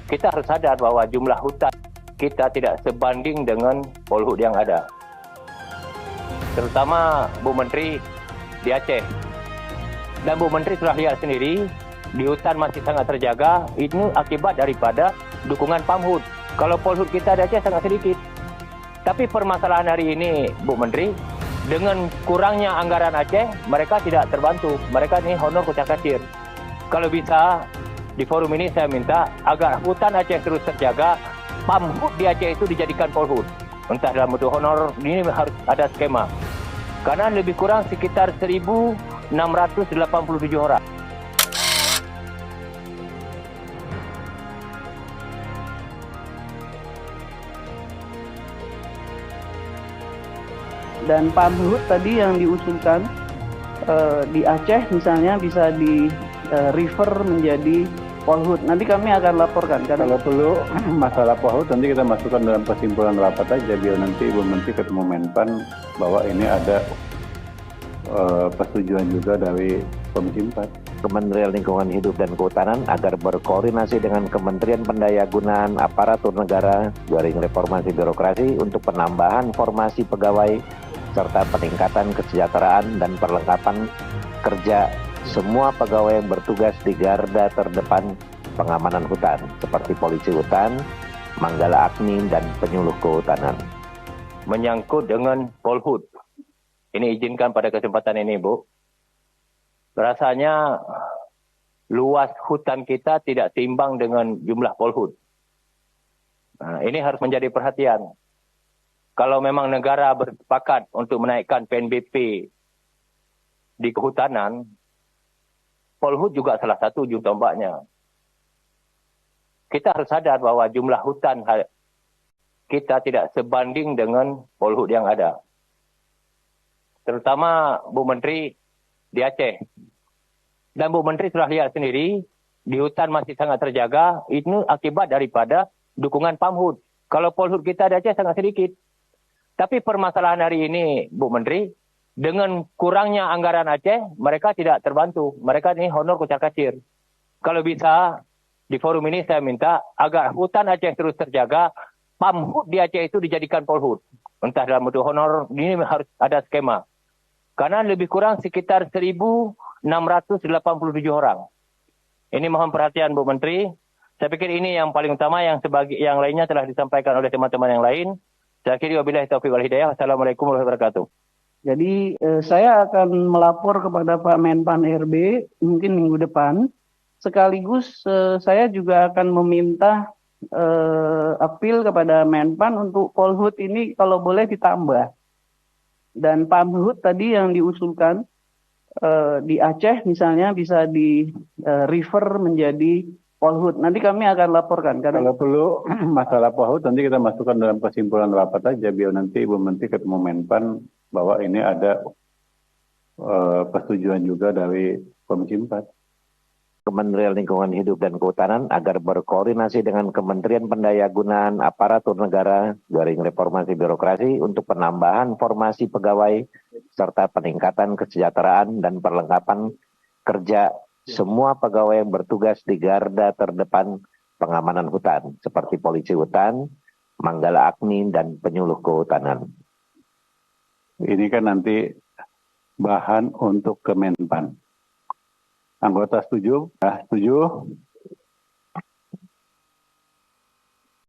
Kita harus sadar bahwa jumlah hutan kita tidak sebanding dengan polhut yang ada. Terutama Bu Menteri di Aceh. Dan Bu Menteri sudah lihat sendiri, di hutan masih sangat terjaga, ini akibat daripada dukungan PAMHUT. Kalau polhut kita di Aceh sangat sedikit. Tapi permasalahan hari ini, Bu Menteri, dengan kurangnya anggaran Aceh, mereka tidak terbantu. Mereka ini honor kucak-kacir. Kalau bisa, di forum ini saya minta agar hutan Aceh terus terjaga, PAMHUT di Aceh itu dijadikan polhut. Entah dalam bentuk honor, ini harus ada skema. Karena lebih kurang sekitar 1.687 orang. Dan PAMHUT tadi yang diusulkan di Aceh misalnya bisa di refer menjadi polhut. Nanti kami akan laporkan. Kalau perlu masalah polhut nanti kita masukkan dalam kesimpulan rapat aja biar nanti Ibu Menteri ketemu Menpan bahwa ini ada persetujuan juga dari Komisi 4. Kementerian Lingkungan Hidup dan Kehutanan agar berkoordinasi dengan Kementerian Pendayagunaan Aparatur Negara garing reformasi birokrasi untuk penambahan formasi pegawai serta peningkatan kesejahteraan dan perlengkapan kerja semua pegawai yang bertugas di garda terdepan pengamanan hutan seperti polisi hutan, manggala agni, dan penyuluh kehutanan. Menyangkut dengan polhut. Ini izinkan pada kesempatan ini, Bu. Rasanya luas hutan kita tidak seimbang dengan jumlah polhut. Nah, ini harus menjadi perhatian. Kalau memang negara bersepakat untuk menaikkan PNBP di kehutanan, polhut juga salah satu ujung tombaknya. Kita harus sadar bahwa jumlah hutan kita tidak sebanding dengan polhut yang ada. Terutama Bu Menteri di Aceh. Dan Bu Menteri sudah lihat sendiri, di hutan masih sangat terjaga, ini akibat daripada dukungan PAMHUT. Kalau polhut kita di Aceh sangat sedikit. Tapi permasalahan hari ini, Bu Menteri, dengan kurangnya anggaran Aceh, mereka tidak terbantu. Mereka ini honor kucak-kacir. Kalau bisa, di forum ini saya minta agar hutan Aceh terus terjaga, PAMHUT di Aceh itu dijadikan polhut. Entah dalam bentuk honor, ini harus ada skema. Karena lebih kurang sekitar 1.687 orang. Ini mohon perhatian Bu Menteri. Saya pikir ini yang paling utama, yang lainnya telah disampaikan oleh teman-teman yang lain. Saya kira wabillahi taufiq wal hidayah. Wassalamualaikum warahmatullahi wabarakatuh. Jadi saya akan melapor kepada Pak Menpan RB mungkin minggu depan. Sekaligus saya juga akan meminta apil kepada Menpan untuk polhut ini kalau boleh ditambah. Dan PAMHUT tadi yang diusulkan di Aceh misalnya bisa di refer menjadi polhut. Nanti kami akan laporkan. Kalau perlu masalah polhut nanti kita masukkan dalam kesimpulan rapat aja biar nanti Ibu Menteri ketemu Menpan bahwa ini ada persetujuan juga dari Komisi 4. Kementerian Lingkungan Hidup dan Kehutanan agar berkoordinasi dengan Kementerian Pendayagunaan Aparatur Negara garing reformasi birokrasi untuk penambahan formasi pegawai serta peningkatan kesejahteraan dan perlengkapan kerja semua pegawai yang bertugas di garda terdepan pengamanan hutan seperti polisi hutan, manggala agni, dan penyuluh kehutanan. Ini kan nanti bahan untuk Kemenpan. Anggota setuju? Setuju?